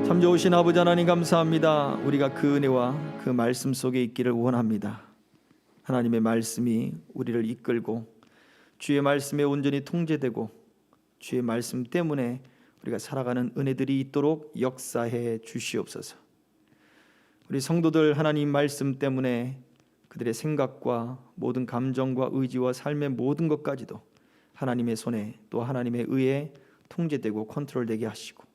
참 좋으신 아버지 하나님 감사합니다. 우리가 그 은혜와 그 말씀 속에 있기를 원합니다. 하나님의 말씀이 우리를 이끌고 주의 말씀에 온전히 통제되고 주의 말씀 때문에 우리가 살아가는 은혜들이 있도록 역사해 주시옵소서. 우리 성도들 하나님 말씀 때문에 그들의 생각과 모든 감정과 의지와 삶의 모든 것까지도 하나님의 손에 또 하나님의 의에 통제되고 컨트롤되게 하시고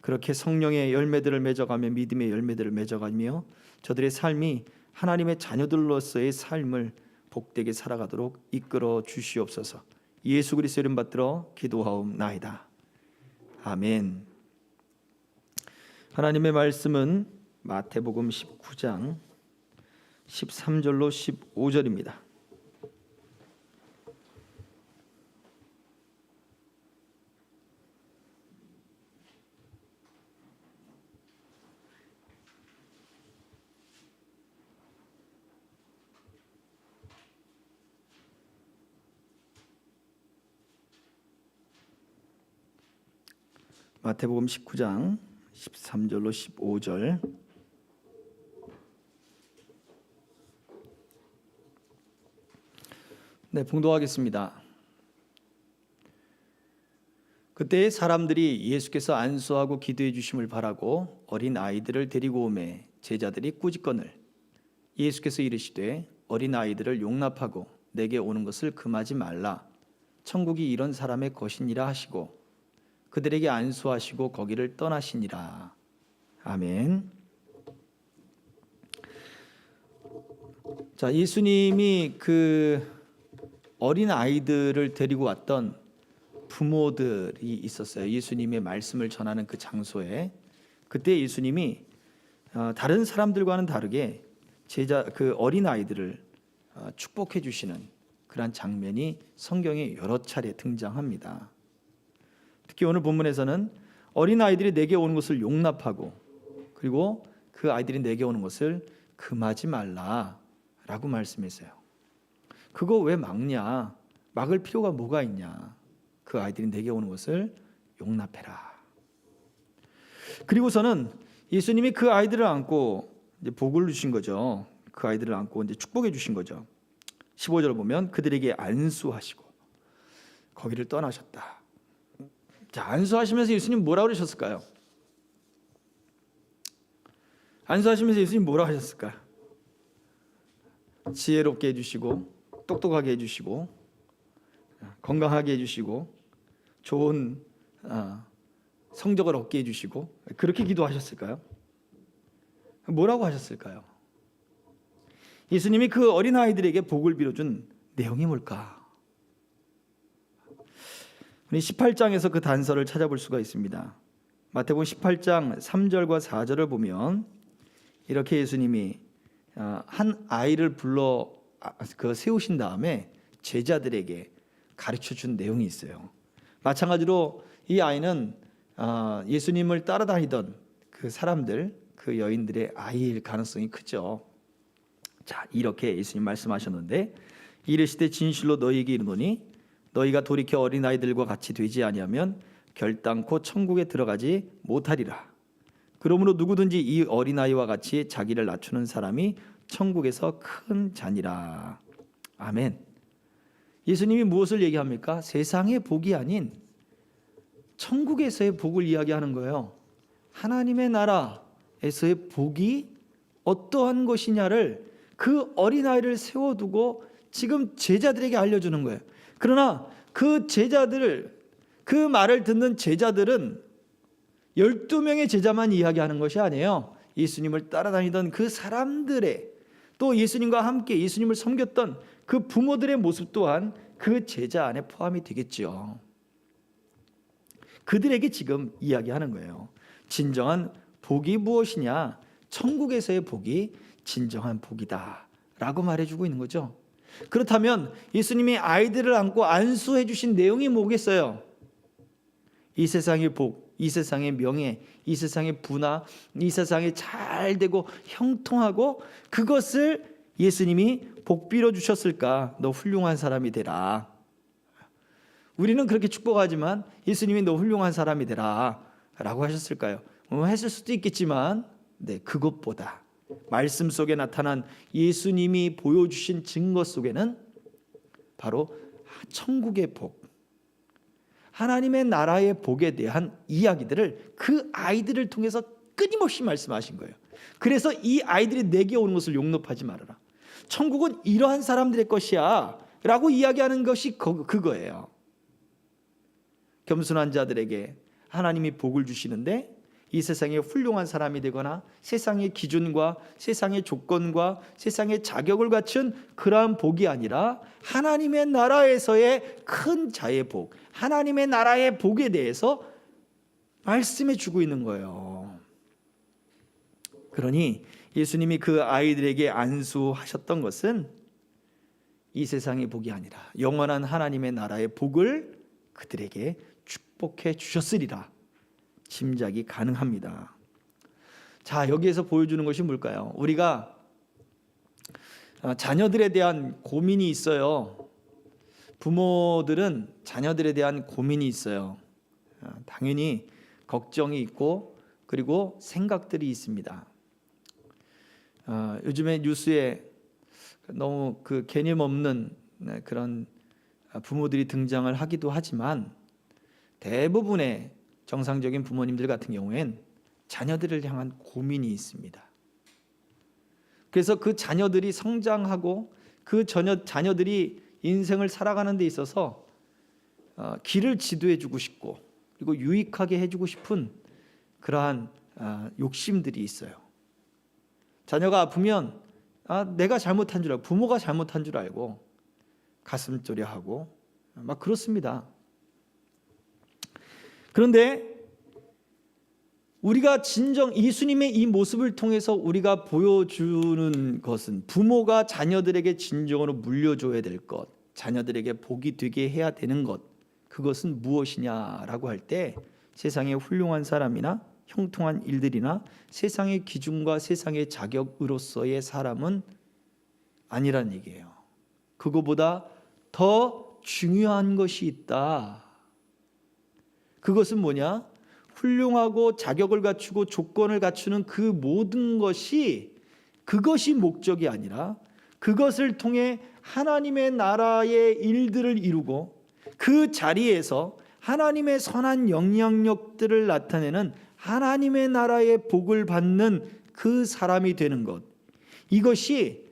그렇게 성령의 열매들을 맺어가며 믿음의 열매들을 맺어가며 저들의 삶이 하나님의 자녀들로서의 삶을 복되게 살아가도록 이끌어 주시옵소서. 예수 그리스도 이름 받들어 기도하옵나이다. 아멘. 하나님의 말씀은 마태복음 19장 13절로 15절입니다. 마태복음 19장 13절로 15절. 네, 봉독하겠습니다. 그때 사람들이 예수께서 안수하고 기도해 주심을 바라고 어린 아이들을 데리고 오매 제자들이 꾸짖거늘 예수께서 이르시되 어린 아이들을 용납하고 내게 오는 것을 금하지 말라. 천국이 이런 사람의 것이니라 하시고 그들에게 안수하시고 거기를 떠나시니라. 아멘. 자, 예수님이 그 어린 아이들을 데리고 왔던 부모들이 있었어요. 예수님의 말씀을 전하는 그 장소에. 그때 예수님이 다른 사람들과는 다르게 그 어린 아이들을 축복해 주시는 그러한 장면이 성경에 여러 차례 등장합니다. 특히 오늘 본문에서는 어린 아이들이 내게 오는 것을 용납하고 그리고 그 아이들이 내게 오는 것을 금하지 말라라고 말씀했어요. 그거 왜 막냐? 막을 필요가 뭐가 있냐? 그 아이들이 내게 오는 것을 용납해라. 그리고서는 예수님이 그 아이들을 안고 이제 복을 주신 거죠. 그 아이들을 안고 이제 축복해 주신 거죠. 15절을 보면 그들에게 안수하시고 거기를 떠나셨다. 자, 안수하시면서 예수님 뭐라고 그러셨을까요? 안수하시면서 예수님 뭐라고 하셨을까요? 지혜롭게 해주시고 똑똑하게 해주시고 건강하게 해주시고 좋은 성적을 얻게 해주시고 그렇게 기도하셨을까요? 뭐라고 하셨을까요? 예수님이 그 어린아이들에게 복을 빌어준 내용이 뭘까? 우리 18장에서 그 단서를 찾아볼 수가 있습니다. 마태복음 18장 3절과 4절을 보면 이렇게 예수님이 한 아이를 불러 세우신 다음에 제자들에게 가르쳐 준 내용이 있어요. 마찬가지로 이 아이는 예수님을 따라다니던 그 사람들, 그 여인들의 아이일 가능성이 크죠. 자, 이렇게 예수님 말씀하셨는데 이르시되 진실로 너희에게 이르노니 너희가 돌이켜 어린아이들과 같이 되지 아니하면 결단코 천국에 들어가지 못하리라. 그러므로 누구든지 이 어린아이와 같이 자기를 낮추는 사람이 천국에서 큰 자니라. 아멘. 예수님이 무엇을 얘기합니까? 세상의 복이 아닌 천국에서의 복을 이야기하는 거예요. 하나님의 나라에서의 복이 어떠한 것이냐를 그 어린아이를 세워두고 지금 제자들에게 알려주는 거예요. 그러나 그 제자들, 그 말을 듣는 제자들은 12명의 제자만 이야기하는 것이 아니에요. 예수님을 따라다니던 그 사람들의 또 예수님과 함께 예수님을 섬겼던 그 부모들의 모습 또한 그 제자 안에 포함이 되겠죠. 그들에게 지금 이야기하는 거예요. 진정한 복이 무엇이냐? 천국에서의 복이 진정한 복이다 라고 말해주고 있는 거죠. 그렇다면 예수님이 아이들을 안고 안수해 주신 내용이 뭐겠어요? 이 세상의 복, 이 세상의 명예, 이 세상의 부나 이 세상에 잘 되고 형통하고 그것을 예수님이 복 빌어 주셨을까? 너 훌륭한 사람이 되라. 우리는 그렇게 축복하지만 예수님이 너 훌륭한 사람이 되라 라고 하셨을까요? 했을 수도 있겠지만 그것보다 말씀 속에 나타난 예수님이 보여주신 증거 속에는 바로 천국의 복, 하나님의 나라의 복에 대한 이야기들을 그 아이들을 통해서 끊임없이 말씀하신 거예요. 그래서 이 아이들이 내게 오는 것을 용납하지 말아라. 천국은 이러한 사람들의 것이야 라고 이야기하는 것이 그거예요. 겸손한 자들에게 하나님이 복을 주시는데 이 세상에 훌륭한 사람이 되거나 세상의 기준과 세상의 조건과 세상의 자격을 갖춘 그러한 복이 아니라 하나님의 나라에서의 큰 자의 복, 하나님의 나라의 복에 대해서 말씀해 주고 있는 거예요. 그러니 예수님이 그 아이들에게 안수하셨던 것은 이 세상의 복이 아니라 영원한 하나님의 나라의 복을 그들에게 축복해 주셨으리라 짐작이 가능합니다. 자, 여기에서 보여주는 것이 뭘까요? 우리가 자녀들에 대한 고민이 있어요. 부모들은 자녀들에 대한 고민이 있어요. 당연히 걱정이 있고 그리고 생각들이 있습니다. 요즘에 뉴스에 너무 그 개념 없는 그런 부모들이 등장을 하기도 하지만 대부분의 정상적인 부모님들 같은 경우엔 자녀들을 향한 고민이 있습니다. 그래서 그 자녀들이 성장하고 그 자녀들이 인생을 살아가는 데 있어서 길을 지도해 주고 싶고 그리고 유익하게 해주고 싶은 그러한 욕심들이 있어요. 자녀가 아프면 내가 잘못한 줄 알고 부모가 잘못한 줄 알고 가슴 졸여하고 막 그렇습니다. 그런데 우리가 진정 예수님의 이 모습을 통해서 우리가 보여주는 것은 부모가 자녀들에게 진정으로 물려줘야 될 것, 자녀들에게 복이 되게 해야 되는 것, 그것은 무엇이냐라고 할 때 세상의 훌륭한 사람이나 형통한 일들이나 세상의 기준과 세상의 자격으로서의 사람은 아니란 얘기예요. 그거보다 더 중요한 것이 있다. 그것은 뭐냐? 훌륭하고 자격을 갖추고 조건을 갖추는 그 모든 것이 그것이 목적이 아니라 그것을 통해 하나님의 나라의 일들을 이루고 그 자리에서 하나님의 선한 영향력들을 나타내는 하나님의 나라의 복을 받는 그 사람이 되는 것, 이것이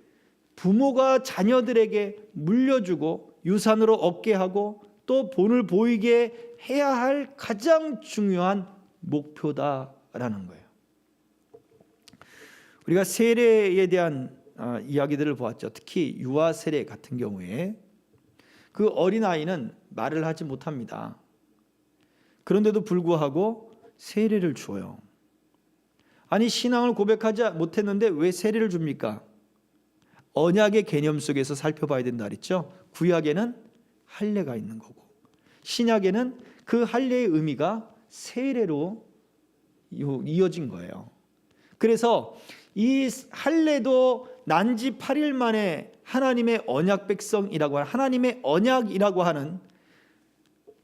부모가 자녀들에게 물려주고 유산으로 얻게 하고 또 본을 보이게 해야 할 가장 중요한 목표다라는 거예요. 우리가 세례에 대한 이야기들을 보았죠. 특히 유아 세례 같은 경우에 그 어린아이는 말을 하지 못합니다. 그런데도 불구하고 세례를 줘요. 아니, 신앙을 고백하지 못했는데 왜 세례를 줍니까? 언약의 개념 속에서 살펴봐야 된다 그랬죠. 구약에는 할례가 있는 거고 신약에는 그 할례의 의미가 세례로 이어진 거예요. 그래서 이 할례도 난지 8일 만에 하나님의 언약 백성이라고 하는, 하나님의 언약이라고 하는,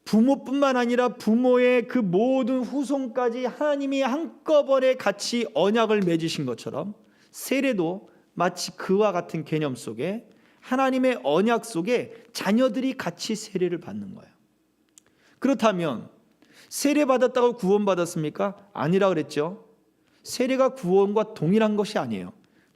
부모뿐만 아니라 부모의 그 모든 후손까지 하나님이 한꺼번에 같이 언약을 맺으신 것처럼 세례도 마치 그와 같은 개념 속에 하나님의 언약 속에 자녀들이 같이 세례를 받는 거예요. 그렇다면 세례 받았다고 구원받았습니까? 아니라 그랬죠. 세례가 구원과 동일한 것이 아니에요.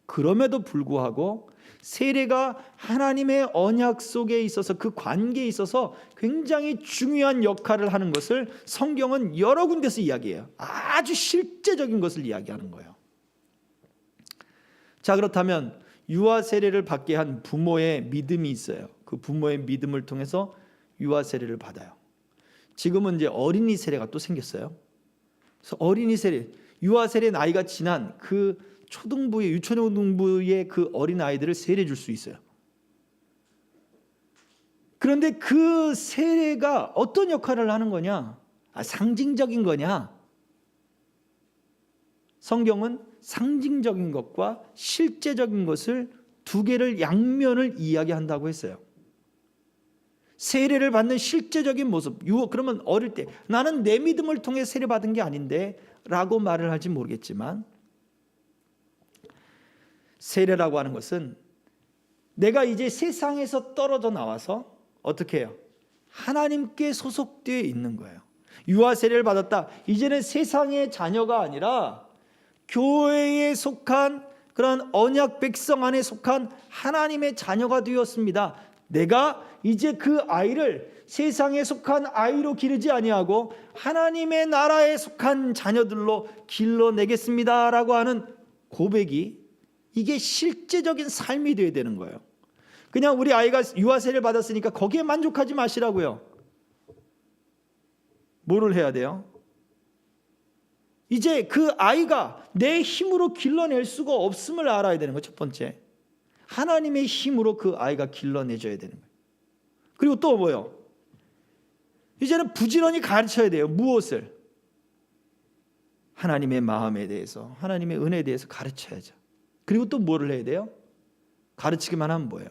그럼에도 불구하고 세례가 하나님의 언약 속에 있어서 그 관계에 있어서 굉장히 중요한 역할을 하는 것을 성경은 여러 군데서 이야기해요. 아주 실제적인 것을 이야기하는 거예요. 자, 그렇다면 유아 세례를 받게 한 부모의 믿음이 있어요. 그 부모의 믿음을 통해서 유아 세례를 받아요. 지금은 이제 어린이 세례가 또 생겼어요. 그래서 어린이 세례, 유아 세례 나이가 지난 그 초등부의 유초등부의 그 어린 아이들을 세례 줄 수 있어요. 그런데 그 세례가 어떤 역할을 하는 거냐? 상징적인 거냐? 성경은 상징적인 것과 실제적인 것을 두 개를 양면을 이야기한다고 했어요. 세례를 받는 실제적인 모습. 그러면 어릴 때 나는 내 믿음을 통해 세례 받은 게 아닌데 라고 말을 할지 모르겠지만, 세례라고 하는 것은 내가 이제 세상에서 떨어져 나와서 어떻게 해요? 하나님께 소속되어 있는 거예요. 유아 세례를 받았다. 이제는 세상의 자녀가 아니라 교회에 속한 그런 언약 백성 안에 속한 하나님의 자녀가 되었습니다. 내가 이제 그 아이를 세상에 속한 아이로 기르지 아니하고 하나님의 나라에 속한 자녀들로 길러내겠습니다 라고 하는 고백이, 이게 실제적인 삶이 되어야 되는 거예요. 그냥 우리 아이가 유아세례를 받았으니까 거기에 만족하지 마시라고요. 뭐를 해야 돼요? 이제 그 아이가 내 힘으로 길러낼 수가 없음을 알아야 되는 거예요. 첫 번째, 하나님의 힘으로 그 아이가 길러내줘야 되는 거예요. 그리고 또 뭐요? 이제는 부지런히 가르쳐야 돼요. 무엇을? 하나님의 마음에 대해서, 하나님의 은혜에 대해서 가르쳐야죠. 그리고 또 뭐를 해야 돼요? 가르치기만 하면 뭐예요?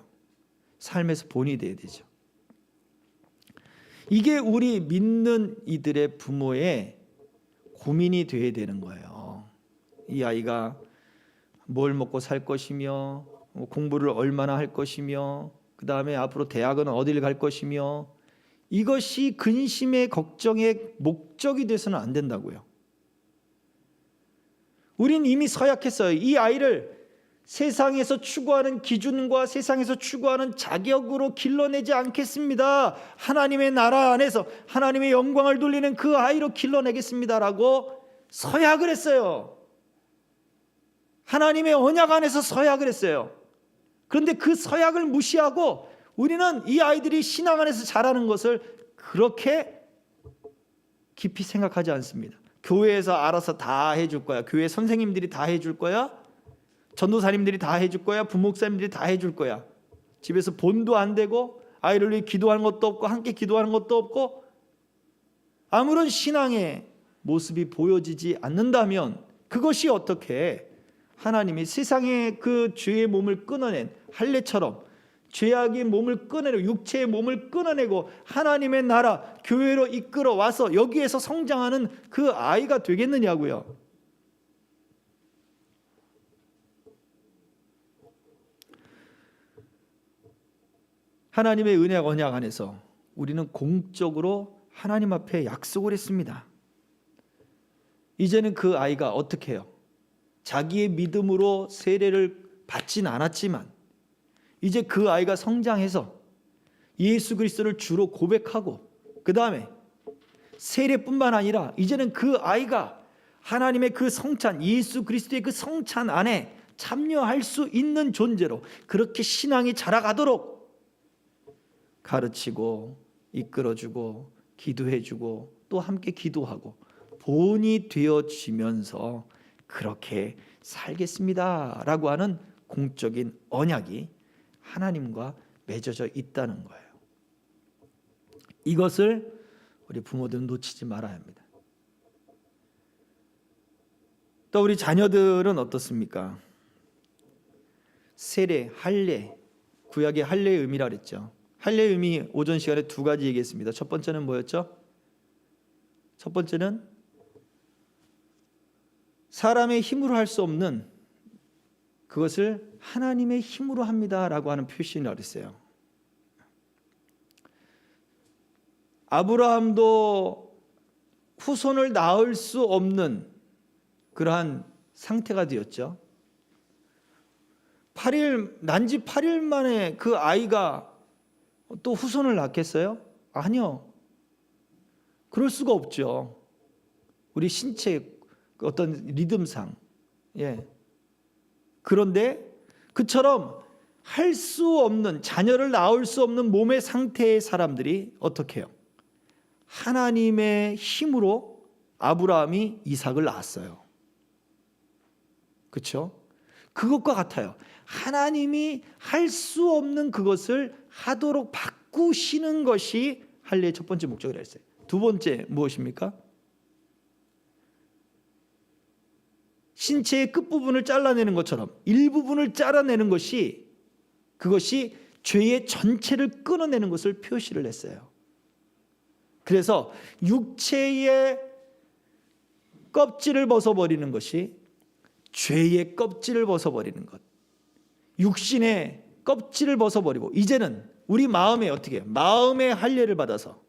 삶에서 본이 돼야 되죠. 이게 우리 믿는 이들의 부모의 고민이 돼야 되는 거예요. 이 아이가 뭘 먹고 살 것이며, 공부를 얼마나 할 것이며, 그 다음에 앞으로 대학은 어디를 갈 것이며, 이것이 근심의 걱정의 목적이 돼서는 안 된다고요. 우린 이미 서약했어요. 이 아이를 세상에서 추구하는 기준과 세상에서 추구하는 자격으로 길러내지 않겠습니다. 하나님의 나라 안에서 하나님의 영광을 돌리는 그 아이로 길러내겠습니다라고 서약을 했어요. 하나님의 언약 안에서 서약을 했어요. 그런데 그 서약을 무시하고 우리는 이 아이들이 신앙 안에서 자라는 것을 그렇게 깊이 생각하지 않습니다. 교회에서 알아서 다 해줄 거야. 교회 선생님들이 다 해줄 거야. 전도사님들이 다 해줄 거야. 부목사님들이 다 해줄 거야. 집에서 본도 안 되고 아이를 위해 기도하는 것도 없고 함께 기도하는 것도 없고 아무런 신앙의 모습이 보여지지 않는다면 그것이 어떻게 하나님이 세상의 그 죄의 몸을 끊어낸 할례처럼 죄악의 몸을 끊어내고 육체의 몸을 끊어내고 하나님의 나라 교회로 이끌어 와서 여기에서 성장하는 그 아이가 되겠느냐고요. 하나님의 은혜 언약 안에서 우리는 공적으로 하나님 앞에 약속을 했습니다. 이제는 그 아이가 어떻게 해요? 자기의 믿음으로 세례를 받진 않았지만 이제 그 아이가 성장해서 예수 그리스도를 주로 고백하고 그 다음에 세례뿐만 아니라 이제는 그 아이가 하나님의 그 성찬, 예수 그리스도의 그 성찬 안에 참여할 수 있는 존재로 그렇게 신앙이 자라가도록 가르치고 이끌어주고 기도해주고 또 함께 기도하고 본이 되어지면서 그렇게 살겠습니다 라고 하는 공적인 언약이 하나님과 맺어져 있다는 거예요. 이것을 우리 부모들은 놓치지 말아야 합니다. 또 우리 자녀들은 어떻습니까? 세례, 할례, 구약의 할례의 의미라 그랬죠. 할례의 의미 오전 시간에 두 가지 얘기했습니다. 첫 번째는 뭐였죠? 첫 번째는 사람의 힘으로 할 수 없는 그것을 하나님의 힘으로 합니다라고 하는 표시를 했어요. 아브라함도 후손을 낳을 수 없는 그러한 상태가 되었죠. 난지 8일 만에 그 아이가 또 후손을 낳겠어요? 아니요. 그럴 수가 없죠. 우리 신체의 어떤 리듬상. 예. 그런데 그처럼 할 수 없는 자녀를 낳을 수 없는 몸의 상태의 사람들이 어떻게 해요? 하나님의 힘으로 아브라함이 이삭을 낳았어요. 그렇죠? 그것과 같아요. 하나님이 할 수 없는 그것을 하도록 바꾸시는 것이 할례의 첫 번째 목적이라 했어요. 두 번째 무엇입니까? 신체의 끝부분을 잘라내는 것처럼 일부분을 잘라내는 것이 그것이 죄의 전체를 끊어내는 것을 표시를 했어요. 그래서 육체의 껍질을 벗어버리는 것이 죄의 껍질을 벗어버리는 것, 육신의 껍질을 벗어버리고 이제는 우리 마음에 어떻게 해요? 마음의 할례를 받아서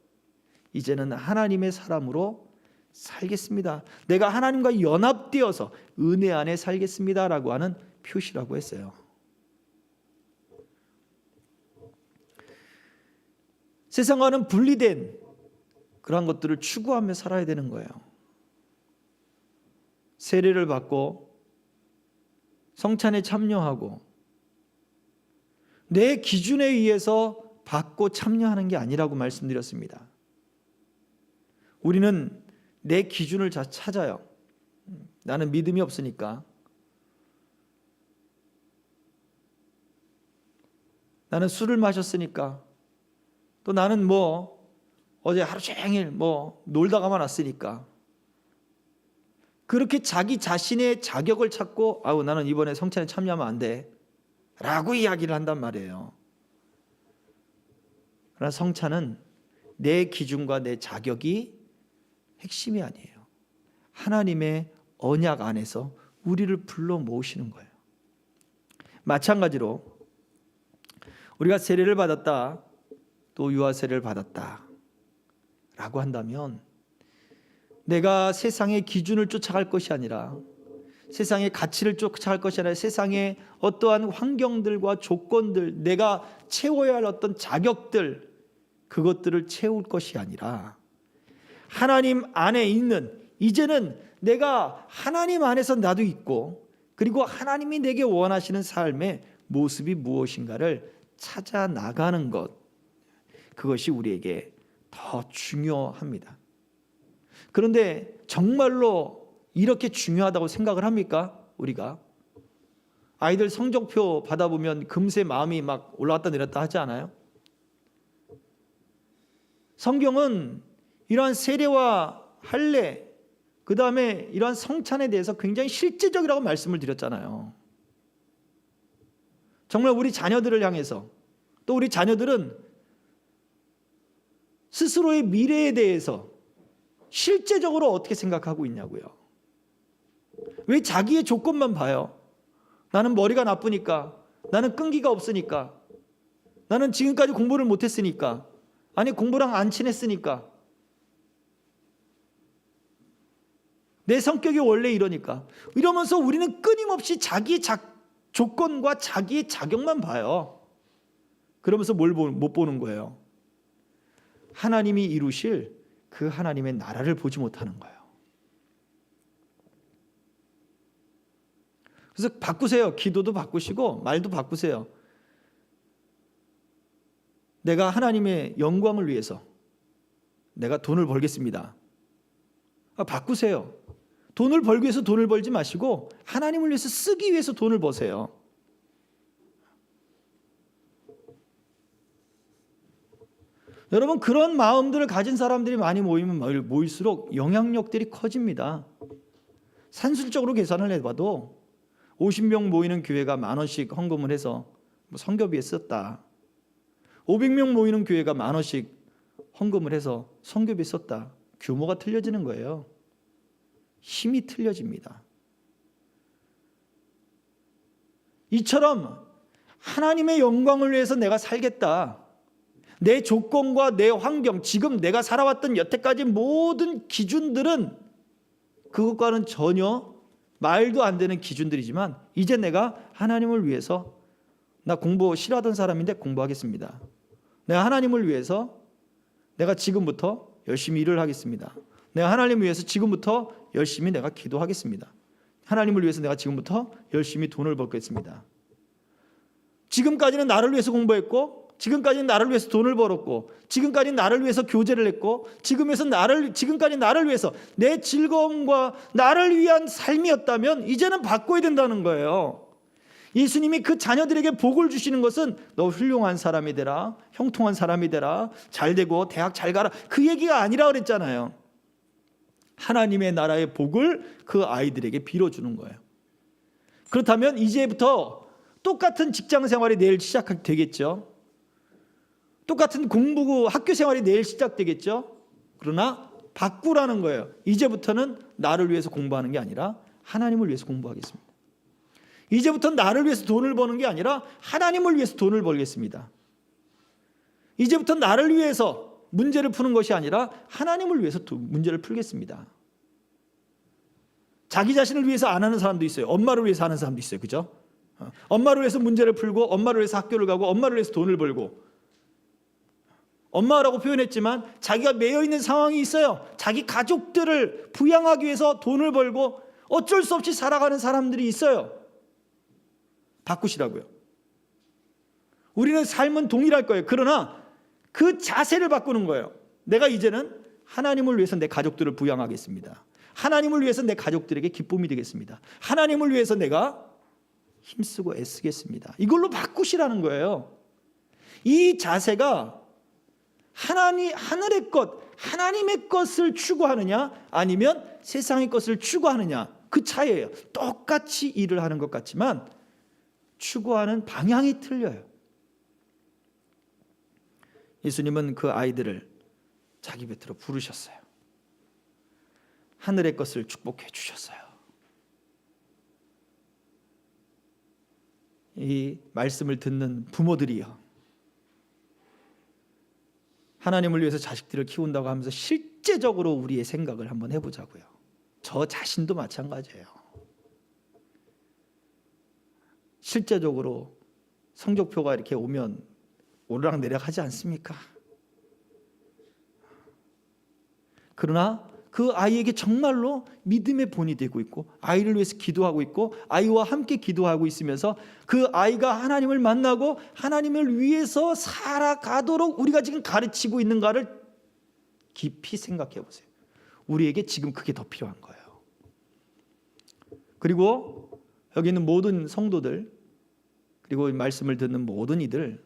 이제는 하나님의 사람으로 살겠습니다. 내가 하나님과 연합되어서 은혜 안에 살겠습니다라고 하는 표시라고 했어요. 세상과는 분리된 그러한 것들을 추구하며 살아야 되는 거예요. 세례를 받고 성찬에 참여하고 내 기준에 의해서 받고 참여하는 게 아니라고 말씀드렸습니다. 우리는 내 기준을 찾아요. 나는 믿음이 없으니까, 나는 술을 마셨으니까, 또 나는 어제 하루 종일 놀다가만 왔으니까, 그렇게 자기 자신의 자격을 찾고 나는 이번에 성찬에 참여하면 안 돼 라고 이야기를 한단 말이에요. 그러나 성찬은 내 기준과 내 자격이 핵심이 아니에요. 하나님의 언약 안에서 우리를 불러 모으시는 거예요. 마찬가지로 우리가 세례를 받았다, 또 유아 세례를 받았다 라고 한다면 내가 세상의 기준을 쫓아갈 것이 아니라, 세상의 가치를 쫓아갈 것이 아니라 세상의 어떠한 환경들과 조건들, 내가 채워야 할 어떤 자격들, 그것들을 채울 것이 아니라 하나님 안에 있는, 이제는 내가 하나님 안에서 나도 있고, 그리고 하나님이 내게 원하시는 삶의 모습이 무엇인가를 찾아 나가는 것, 그것이 우리에게 더 중요합니다. 그런데 정말로 이렇게 중요하다고 생각을 합니까? 우리가 아이들 성적표 받아보면 금세 마음이 막 올라갔다 내렸다 하지 않아요? 성경은 이러한 세례와 할례, 그 다음에 이러한 성찬에 대해서 굉장히 실제적이라고 말씀을 드렸잖아요. 정말 우리 자녀들을 향해서, 또 우리 자녀들은 스스로의 미래에 대해서 실제적으로 어떻게 생각하고 있냐고요. 왜 자기의 조건만 봐요? 나는 머리가 나쁘니까, 나는 끈기가 없으니까, 나는 지금까지 공부를 못했으니까, 아니 공부랑 안 친했으니까, 내 성격이 원래 이러니까, 이러면서 우리는 끊임없이 자기의 조건과 자기의 자격만 봐요. 그러면서 뭘 못 보는 거예요? 하나님이 이루실 그 하나님의 나라를 보지 못하는 거예요. 그래서 바꾸세요. 기도도 바꾸시고 말도 바꾸세요. 내가 하나님의 영광을 위해서 내가 돈을 벌겠습니다. 바꾸세요. 돈을 벌기 위해서 돈을 벌지 마시고 하나님을 위해서 쓰기 위해서 돈을 버세요. 여러분, 그런 마음들을 가진 사람들이 많이 모이면 모일수록 영향력들이 커집니다. 산술적으로 계산을 해봐도 50명 모이는 교회가 10,000원씩 헌금을 해서 선교비에 썼다. 500명 모이는 교회가 10,000원씩 헌금을 해서 선교비에 썼다. 규모가 틀려지는 거예요. 힘이 틀려집니다. 이처럼 하나님의 영광을 위해서 내가 살겠다. 내 조건과 내 환경, 지금 내가 살아왔던 여태까지 모든 기준들은 그것과는 전혀 말도 안 되는 기준들이지만, 이제 내가 하나님을 위해서, 나 공부 싫어하던 사람인데 공부하겠습니다. 내가 하나님을 위해서 내가 지금부터 열심히 일을 하겠습니다. 내가 하나님을 위해서 지금부터 열심히 내가 기도하겠습니다. 하나님을 위해서 내가 지금부터 열심히 돈을 벌겠습니다. 지금까지는 나를 위해서 공부했고, 지금까지는 나를 위해서 돈을 벌었고, 지금까지 나를 위해서 교제를 했고, 지금까지 나를 위해서 내 즐거움과 나를 위한 삶이었다면 이제는 바꿔야 된다는 거예요. 예수님이 그 자녀들에게 복을 주시는 것은 너 훌륭한 사람이 되라, 형통한 사람이 되라, 잘 되고 대학 잘 가라, 그 얘기가 아니라 그랬잖아요. 하나님의 나라의 복을 그 아이들에게 빌어주는 거예요. 그렇다면 이제부터 똑같은 직장 생활이 내일 시작되겠죠. 똑같은 학교 생활이 내일 시작되겠죠. 그러나 바꾸라는 거예요. 이제부터는 나를 위해서 공부하는 게 아니라 하나님을 위해서 공부하겠습니다. 이제부터는 나를 위해서 돈을 버는 게 아니라 하나님을 위해서 돈을 벌겠습니다. 이제부터 나를 위해서 문제를 푸는 것이 아니라 하나님을 위해서 문제를 풀겠습니다. 자기 자신을 위해서 안 하는 사람도 있어요. 엄마를 위해서 하는 사람도 있어요. 그죠? 엄마를 위해서 문제를 풀고, 엄마를 위해서 학교를 가고, 엄마를 위해서 돈을 벌고. 엄마라고 표현했지만 자기가 매여 있는 상황이 있어요. 자기 가족들을 부양하기 위해서 돈을 벌고 어쩔 수 없이 살아가는 사람들이 있어요. 바꾸시라고요. 우리는 삶은 동일할 거예요. 그러나 그 자세를 바꾸는 거예요. 내가 이제는 하나님을 위해서 내 가족들을 부양하겠습니다. 하나님을 위해서 내 가족들에게 기쁨이 되겠습니다. 하나님을 위해서 내가 힘쓰고 애쓰겠습니다. 이걸로 바꾸시라는 거예요. 이 자세가 하늘의 것, 하나님의 것을 추구하느냐 아니면 세상의 것을 추구하느냐, 그 차이예요. 똑같이 일을 하는 것 같지만 추구하는 방향이 틀려요. 예수님은 그 아이들을 자기 곁으로 부르셨어요. 하늘의 것을 축복해 주셨어요. 이 말씀을 듣는 부모들이요, 하나님을 위해서 자식들을 키운다고 하면서 실제적으로 우리의 생각을 한번 해보자고요. 저 자신도 마찬가지예요. 실제적으로 성적표가 이렇게 오면 오르락내리락 하지 않습니까? 그러나 그 아이에게 정말로 믿음의 본이 되고 있고, 아이를 위해서 기도하고 있고, 아이와 함께 기도하고 있으면서 그 아이가 하나님을 만나고 하나님을 위해서 살아가도록 우리가 지금 가르치고 있는가를 깊이 생각해 보세요. 우리에게 지금 그게 더 필요한 거예요. 그리고 여기 있는 모든 성도들, 그리고 말씀을 듣는 모든 이들,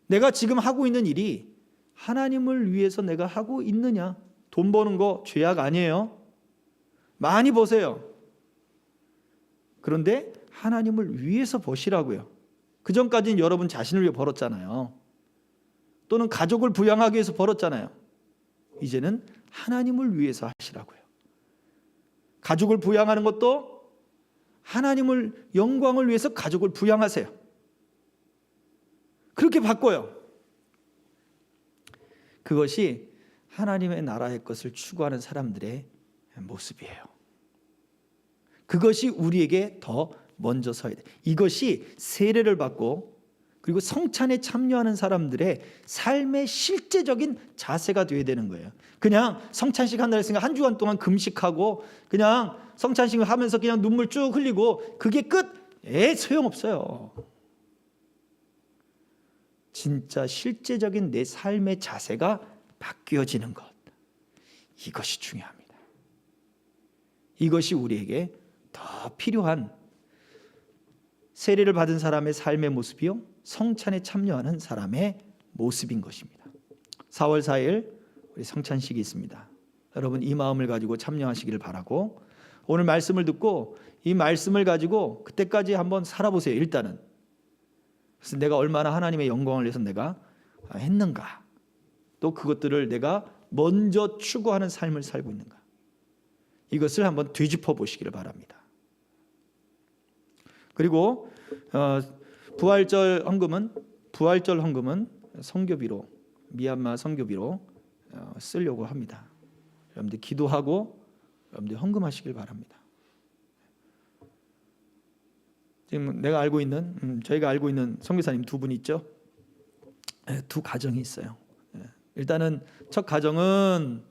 내가 지금 하고 있는 일이 하나님을 위해서 내가 하고 있느냐? 돈 버는 거 죄악 아니에요. 많이 버세요. 그런데 하나님을 위해서 버시라고요. 그전까지는 여러분 자신을 위해 벌었잖아요. 또는 가족을 부양하기 위해서 벌었잖아요. 이제는 하나님을 위해서 하시라고요. 가족을 부양하는 것도 하나님을, 영광을 위해서 가족을 부양하세요. 그렇게 바꿔요. 그것이 하나님의 나라의 것을 추구하는 사람들의 모습이에요. 그것이 우리에게 더 먼저 서야 돼. 이것이 세례를 받고 그리고 성찬에 참여하는 사람들의 삶의 실제적인 자세가 되어야 되는 거예요. 그냥 성찬식 한다 했으니까 한 주간 동안 금식하고 그냥 성찬식을 하면서 그냥 눈물 쭉 흘리고 그게 끝? 소용없어요. 진짜 실제적인 내 삶의 자세가 바뀌어지는 것, 이것이 중요합니다. 이것이 우리에게 더 필요한, 세례를 받은 사람의 삶의 모습이요, 성찬에 참여하는 사람의 모습인 것입니다. 4월 4일 우리 성찬식이 있습니다. 여러분 이 마음을 가지고 참여하시기를 바라고, 오늘 말씀을 듣고 이 말씀을 가지고 그때까지 한번 살아보세요. 일단은 그래서 내가 얼마나 하나님의 영광을 위해서 내가 했는가, 또 그것들을 내가 먼저 추구하는 삶을 살고 있는가, 이것을 한번 뒤집어 보시기를 바랍니다. 그리고 부활절 헌금은 선교비로, 미얀마 선교비로 쓰려고 합니다. 여러분들 기도하고 여러분들 헌금하시길 바랍니다. 지금 저희가 알고 있는 선교사님 두 분 있죠. 두 가정이 있어요. 일단은 첫 가정은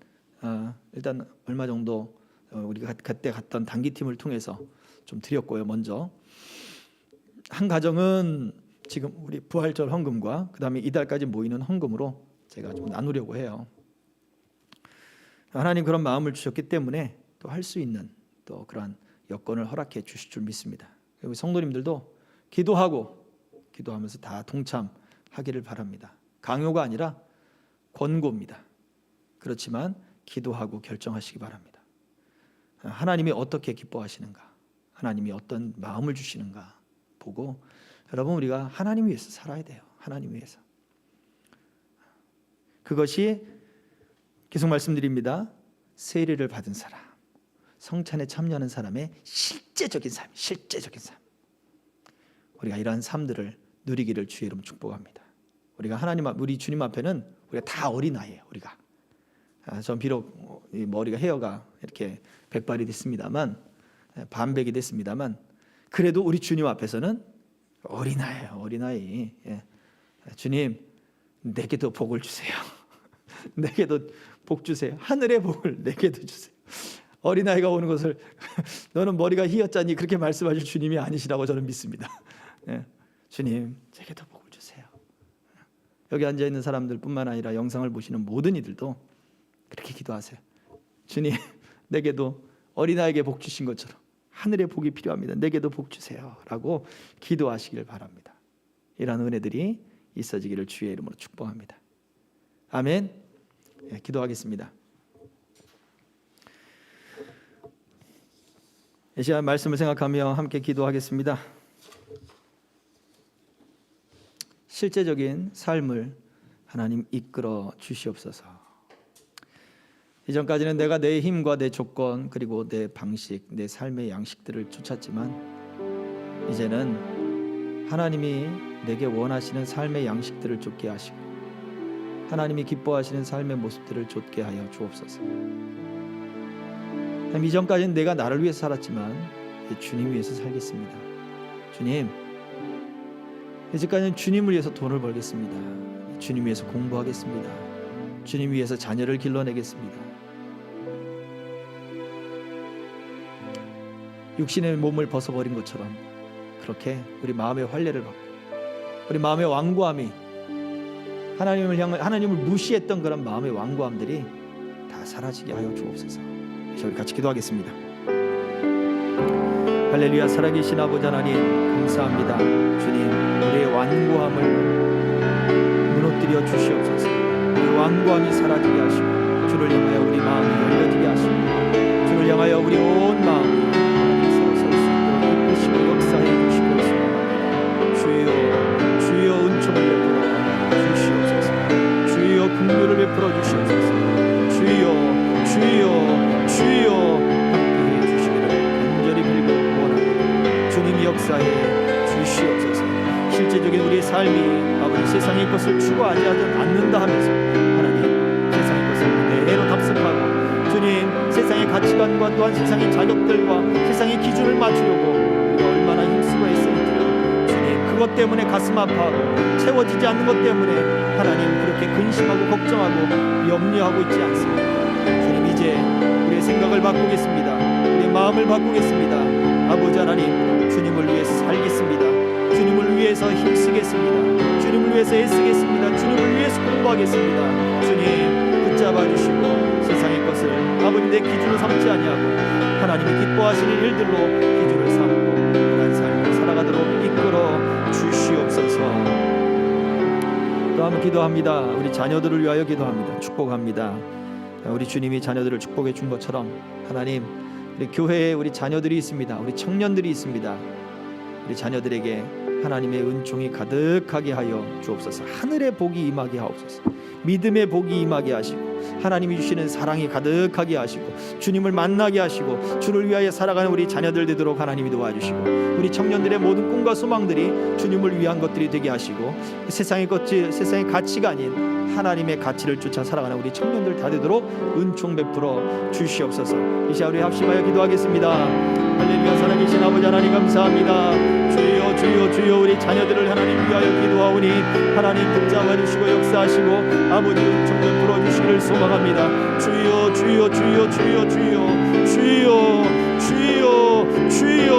일단 얼마 정도 우리가 그때 갔던 단기팀을 통해서 좀 드렸고요. 먼저 한 가정은 지금 우리 부활절 헌금과 그 다음에 이달까지 모이는 헌금으로 제가 좀 나누려고 해요. 하나님 그런 마음을 주셨기 때문에 또 할 수 있는 또 그러한 여건을 허락해 주실 줄 믿습니다. 그리고 성도님들도 기도하면서 다 동참하기를 바랍니다. 강요가 아니라 권고입니다. 그렇지만 기도하고 결정하시기 바랍니다. 하나님이 어떻게 기뻐하시는가, 하나님이 어떤 마음을 주시는가 보고, 여러분 우리가 하나님 위해서 살아야 돼요. 하나님 위해서. 그것이 계속 말씀드립니다. 세례를 받은 사람, 성찬에 참여하는 사람의 실제적인 삶, 실제적인 삶, 우리가 이러한 삶들을 누리기를 주의 이름으로 축복합니다. 우리가 하나님 앞, 우리 주님 앞에는 우리가 다 어린아이예요. 우리가 전 비록 이 머리가 헤어가 이렇게 백발이 됐습니다만, 반백이 됐습니다만, 그래도 우리 주님 앞에서는 어린아이예요. 어린아이. 주님, 내게도 복을 주세요. 내게도 복 주세요. 하늘의 복을 내게도 주세요. 어린아이가 오는 것을 너는 머리가 휘었잖니 그렇게 말씀하실 주님이 아니시라고 저는 믿습니다. 주님, 제게도 복을 주세요. 여기 앉아있는 사람들뿐만 아니라 영상을 보시는 모든 이들도 그렇게 기도하세요. 주님, 내게도 어린아이에게 복 주신 것처럼 하늘의 복이 필요합니다. 내게도 복 주세요 라고 기도하시길 바랍니다. 이러한 은혜들이 있어지기를 주의 이름으로 축복합니다. 아멘. 기도하겠습니다. 이 시간 말씀을 생각하며 함께 기도하겠습니다. 실제적인 삶을 하나님 이끌어 주시옵소서. 이전까지는 내가 내 힘과 내 조건 그리고 내 방식, 내 삶의 양식들을 쫓았지만 이제는 하나님이 내게 원하시는 삶의 양식들을 쫓게 하시고 하나님이 기뻐하시는 삶의 모습들을 쫓게 하여 주옵소서. 이전까지는 내가 나를 위해서 살았지만 주님 위해서 살겠습니다. 주님, 이제까지는 주님을 위해서 돈을 벌겠습니다. 주님 위해서 공부하겠습니다. 주님 위해서 자녀를 길러내겠습니다. 육신의 몸을 벗어버린 것처럼 그렇게 우리 마음의 환례를 받고 우리 마음의 완고함이 하나님을 무시했던 그런 마음의 완고함들이 다 사라지게 하여 주옵소서. 우리 같이 기도하겠습니다. 할렐루야. 살아계신 아버지 하나님 감사합니다. 주님, 우리의 완고함을 무너뜨려 주시옵소서. 우리 완고함이 사라지게 하시고 주를 향하여 우리 마음이 열려지게 하시고 주를 향하여 우리 온 마음이 하나님 서로 설 수 있도록 이끄시고 역사해 주시고 소망합니다. 주여, 주여 은총을 베풀어 주시옵소서. 주여 긍휼을 베풀어 주시옵소서. 주여, 주여, 주여 함께해 주시기를 간절히 빌고 원합니다. 주님이 역사해 주시옵소서. 실제적인 우리의 삶이 아버지 세상의 것을 추구하지 않는다 하면서 하나님 세상의 것을 그대로 답습하고 주님 세상의 가치관과 또한 세상의 자격들과 세상의 기준을 맞추려고 우리가 얼마나 힘쓰고 애쓰는지를 주님 그것 때문에 가슴 아파하고 채워지지 않는 것 때문에 하나님 그렇게 근심하고 걱정하고 염려하고 있지 않습니다. 주님 이제 우리의 생각을 바꾸겠습니다. 우리의 마음을 바꾸겠습니다. 아버지 하나님 주님을 위해서 살겠습니다. 주님을 위해서 힘쓰겠습니다. 주님을 위해서 애쓰겠습니다. 주님을 위해서 공부하겠습니다. 주님 붙잡아 주시고 세상의 것을 아버지 내 기준으로 삼지 아니하고 하나님이 기뻐하시는 일들로 기준을 삼고 그런 삶을 살아가도록 이끌어 주시옵소서. 또 한번 기도합니다. 우리 자녀들을 위하여 기도합니다. 축복합니다. 우리 주님이 자녀들을 축복해 준 것처럼 하나님 우리 교회에 우리 자녀들이 있습니다. 우리 청년들이 있습니다. 우리 자녀들에게 하나님의 은총이 가득하게 하여 주옵소서. 하늘의 복이 임하게 하옵소서. 믿음의 복이 임하게 하시고 하나님이 주시는 사랑이 가득하게 하시고 주님을 만나게 하시고 주를 위하여 살아가는 우리 자녀들 되도록 하나님이 도와주시고 우리 청년들의 모든 꿈과 소망들이 주님을 위한 것들이 되게 하시고 세상의 가치가 아닌 하나님의 가치를 쫓아 살아가는 우리 청년들 다 되도록 은총 베풀어 주시옵소서. 이 시간 우리 합심하여 기도하겠습니다. 할렐루야. 살아계신 아버지 하나님 감사합니다. 주여, 주여, 주여. 우리 자녀들을 하나님 위하여 기도하오니 하나님 붙잡아 주시고 역사하시고 아버지 은총 베풀어 주시기를 소망합니다. 주여, 주여, 주여, 주여, 주여, 주여, 주여, 주여.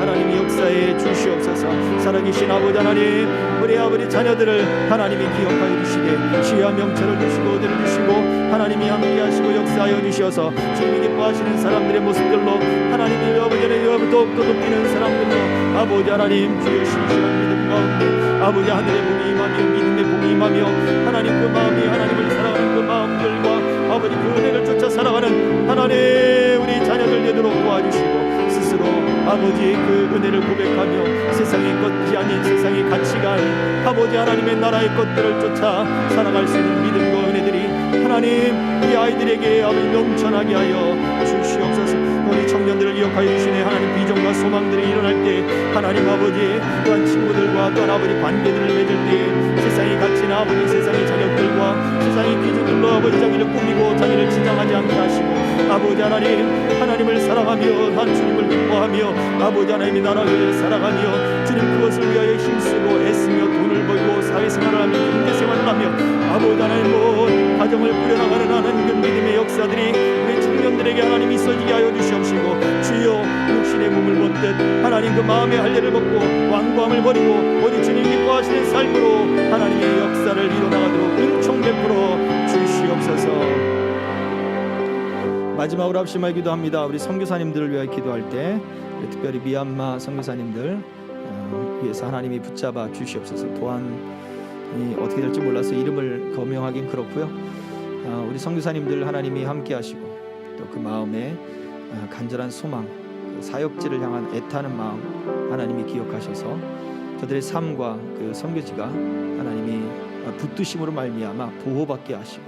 하나님이 역사해 주시옵소서. 살아계신 아버지 하나님 우리 아버지 자녀들을 하나님이 기억하여 주시되 지혜와 명철을 주시고 은혜를 주시고 하나님이 함께 하시고 역사하여 주셔서 주님이 기뻐하시는 사람들의 모습들로 하나님의 아버지의 더욱더 높이는 사람들로 아버지 하나님 주여 신실한 믿음 가운데 아버지 하늘의 복이 임하며 믿음의 복이 임하며 하나님 그 마음이 하나님을 사랑하는 그 마음들과 아버지 그 은혜를 쫓아 살아가는 하나님 우리 자녀들 되도록 도와주시고 스스로 아버지 아버지 그 은혜를 고백하며 세상의 것이 아닌 세상의 가치가 아닌 아버지 하나님의 나라의 것들을 쫓아 살아갈 수 있는 믿음과 은혜들이 하나님 이 아이들에게 아버지 넘쳐나게 하여 주시옵소서. 우리 청년들을 기억하여 주시네. 하나님 비전과 소망들이 일어날 때 하나님 아버지 또한 친구들과 또한 아버지 관계들을 맺을 때 세상의 가치나 아버지 세상의 자격들과 세상의 기준들로 아버지 자기를 꾸미고 자기를 지장하지 않게 하시고 아버지 하나님을 사랑하며 한 주님을 기뻐하며 아버지 하나님의 나라를 살아가며 주님 그것을 위하여 힘쓰고 애쓰며 돈을 벌고 사회생활을 하며 경제생활을 하며 아버지 하나님 온 가정을 꾸려나가는 하나님 그 믿음의 역사들이 우리 청년들에게 하나님 있어지게 하여 주시옵시고 주여 육신의 몸을 본듯 하나님 그 마음의 할례를 벗고 완고함을 버리고 오직 주님 기뻐하시는 삶으로 하나님의 역사를 이뤄나가도록 은총 베풀어 주시옵소서. 마지막으로 합심하여 기도합니다. 우리 선교사님들을 위하여 기도할 때 특별히 미얀마 선교사님들 위해서 하나님이 붙잡아 주시옵소서. 또한 어떻게 될지 몰라서 이름을 거명하긴 그렇고요. 우리 선교사님들 하나님이 함께 하시고 또 그 마음에 간절한 소망, 그 사역지를 향한 애타는 마음 하나님이 기억하셔서 저들의 삶과 그 선교지가 하나님이 붙드심으로 말미암아 보호받게 하시고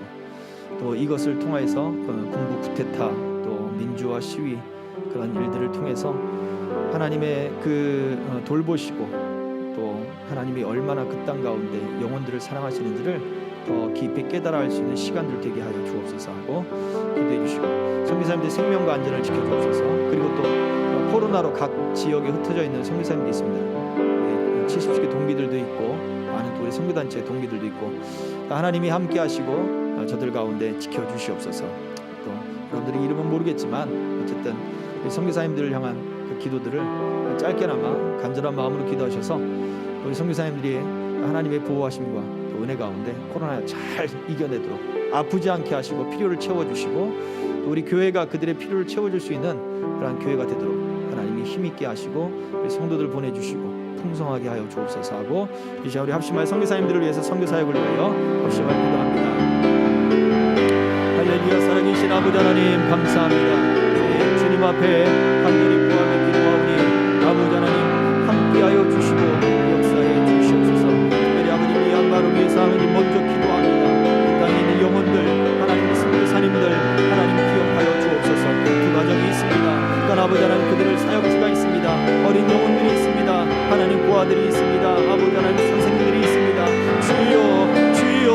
또 이것을 통해서 군부 쿠데타 또 민주화 시위 그런 일들을 통해서 하나님의 그 돌보시고 또 하나님이 얼마나 그 땅 가운데 영혼들을 사랑하시는지를 더 깊이 깨달아 알 수 있는 시간들 되게 하여 주옵소서 하고 기도해 주시고 선교사님들 생명과 안전을 지켜주옵소서. 그리고 또 코로나로 각 지역에 흩어져 있는 선교사님들이 있습니다. 70개 동기들도 있고 많은 우리 선교단체 동기들도 있고 하나님이 함께 하시고 저들 가운데 지켜주시옵소서. 또 여러분들이 이름은 모르겠지만 어쨌든 선교사님들을 향한 그 기도들을 짧게나마 간절한 마음으로 기도하셔서 우리 선교사님들이 하나님의 보호하심과 또 은혜 가운데 코로나 잘 이겨내도록 아프지 않게 하시고 필요를 채워주시고 또 우리 교회가 그들의 필요를 채워줄 수 있는 그러한 교회가 되도록 하나님이 힘있게 하시고 우리 성도들 보내주시고 풍성하게 하여 주옵소서 하고 이제 우리 합심할 선교사님들을 위해서 선교사역을 위하여 합심하여 기도합니다. 할렐루야. 살아계신 아버지 하나님 감사합니다. 주님 앞에 간절히 구하며 기도하오니 아버지 하나님 함께하여 주시고 역사해 주시옵소서. 특별히 아버지 미얀마를 위해서 하나님 먼저 기도합니다. 그 땅에 있는 영혼들 하나님 선교사님들 하나님 기억하여 주옵소서. 두 가정이 있습니다. 또한 아버지 하나님 그들을 사역지가 있습니다. 어린 영혼들이 있습니다. 하나님 고아들이 있습니다. 아버지 하나님 선생님들이 있습니다. 주여 주여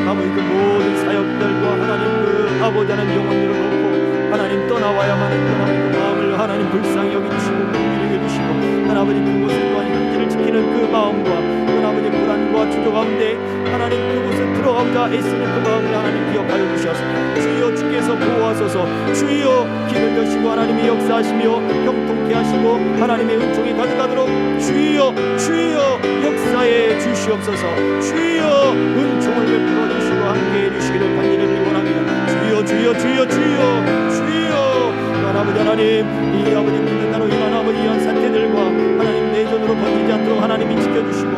아버지 그 모든 사역들과 하나님 그 아버지 하나님 영혼들을 놓고 하나님 떠나와야만 했던 아버지 그 마음을 하나님 불쌍히 여겨주시고 긍휼히 여겨주시고 아버지 그곳을 또한 현지를 지키는 그 마음과 또 아버지 불안과 주저 가운데 하나님 그곳에 들어가고자 애쓰는 그 마음을 하나님 기억하여 주셔서 주여 주께서 보호하소서. 주여 길을 여시고 하나님이 역사하시며 형통케 하시고 하나님의 은총이 가득하도록 주여 주여 역사해 주시옵소서. 주여 은총을 베풀어 주시고 함께해 주시기를 간절히 원합니다. 주여 주여 주여 주여 주여 아버지 하나님 이 아버지 분단으로 인한 아버지 이런 사태들과 하나님 내전으로 번지지 않도록 하나님이 지켜주시고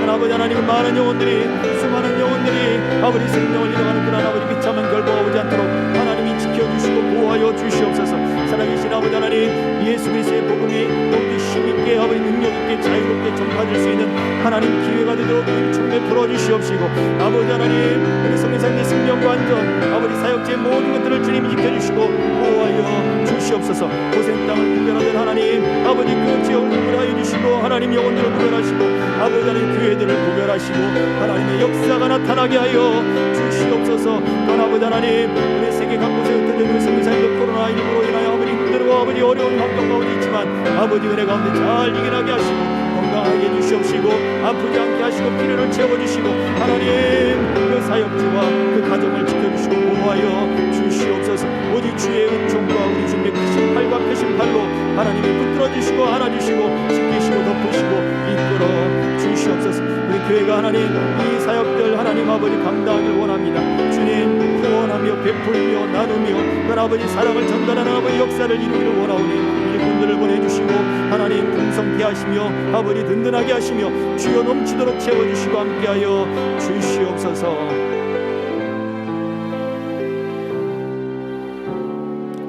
아버지 하나님 많은 영혼들이 수많은 영혼들이 아버지 생명을 잃어가는 그런 아버지 비참한 결과가 오지 않도록 하나님이 지켜주시고 보호하여 주시옵소서. 살아계신 아버지 하나님 예수 그리스도의 복음이 모두 힘있게 아버지 능력있게 자유롭게 전파될 수 있는 하나님 기회가 되도록 은총 베풀어 주시옵시고 아버지 하나님 우리 성교사님의 생명과 안전 아버지 사역지의 모든 것들을 주님이 지켜주시고 보호하여 주시옵소서. 고생 땅을 구별하는 하나님 아버지 그 지역을 구별하여 주시고 하나님 영혼들을 구별하시고 아버지 하나님 교회들을 구별하시고 하나님의 역사가 나타나게 하여 주시옵소서. 또한 아버지 하나님 우리 세계 각곳에 흩어져 있는 성교사님들 코로나19로 인하여 아버지 힘들고 아버지 어려운 환경 가운데 있지만 아버지 은혜 가운데 잘 이겨나게 하시고 건강하게 해주시옵시고 아프지 않게 하시고 필요를 채워주시고 하나님 그 사역지와 그 가정을 지켜주시고 보호하여 주시옵소서. 오직 주의 은총과 우리 주님의 크신 팔과 펴신 팔로 하나님이 붙들어주시고 안아주시고 지키시고 덮으시고 이끌어 주시옵소서. 우리 교회가 하나님 이 사역들 하나님 아버지 감당하길 원합니다. 주님 후원하며 베풀며 나누며 그 아버지 사랑을 전달하는 아버지 역사를 이루기를 원하오니 일꾼들을 보내주시고 하나님 풍성케 하시며 아버지 든든하게 하시며 주여 넘치도록 채워주시고 함께하여 주시옵소서.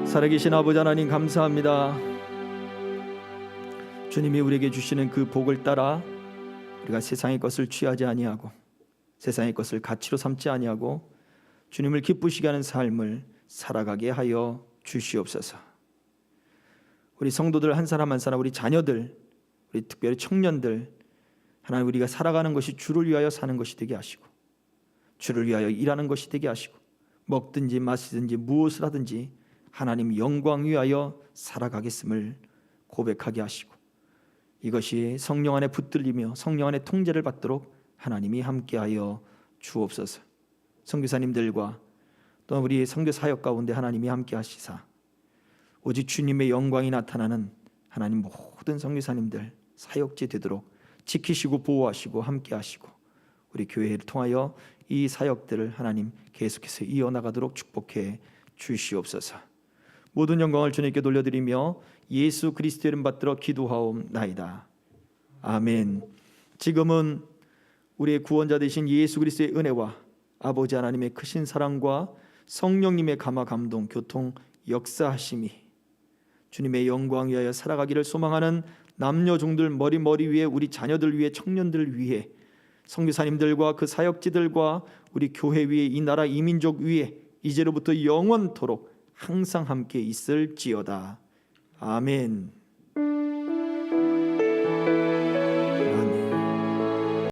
살아계신 아버지 하나님 감사합니다. 주님이 우리에게 주시는 그 복을 따라 우리가 세상의 것을 취하지 아니하고 세상의 것을 가치로 삼지 아니하고 주님을 기쁘시게 하는 삶을 살아가게 하여 주시옵소서. 우리 성도들 한 사람 한 사람, 우리 자녀들, 우리 특별히 청년들, 하나님 우리가 살아가는 것이 주를 위하여 사는 것이 되게 하시고 주를 위하여 일하는 것이 되게 하시고 먹든지 마시든지 무엇을 하든지 하나님 영광 위하여 살아가겠음을 고백하게 하시고 이것이 성령 안에 붙들리며 성령 안에 통제를 받도록 하나님이 함께하여 주옵소서. 선교사님들과 또 우리 선교 사역 가운데 하나님이 함께하시사 오직 주님의 영광이 나타나는 하나님 모든 선교사님들 사역지 되도록 지키시고 보호하시고 함께하시고 우리 교회를 통하여 이 사역들을 하나님 계속해서 이어나가도록 축복해 주시옵소서. 모든 영광을 주님께 돌려드리며 예수 그리스도의 이름 받들어 기도하옵나이다. 아멘. 지금은 우리의 구원자 되신 예수 그리스도의 은혜와 아버지 하나님의 크신 사랑과 성령님의 감화 감동 교통 역사하심이 주님의 영광 위하여 살아가기를 소망하는 남녀 종들 머리 위에 우리 자녀들 위해 청년들 위해 선교사님들과 그 사역지들과 우리 교회 위에 이 나라 이민족 위에 이제로부터 영원토록 항상 함께 있을지어다. 아멘.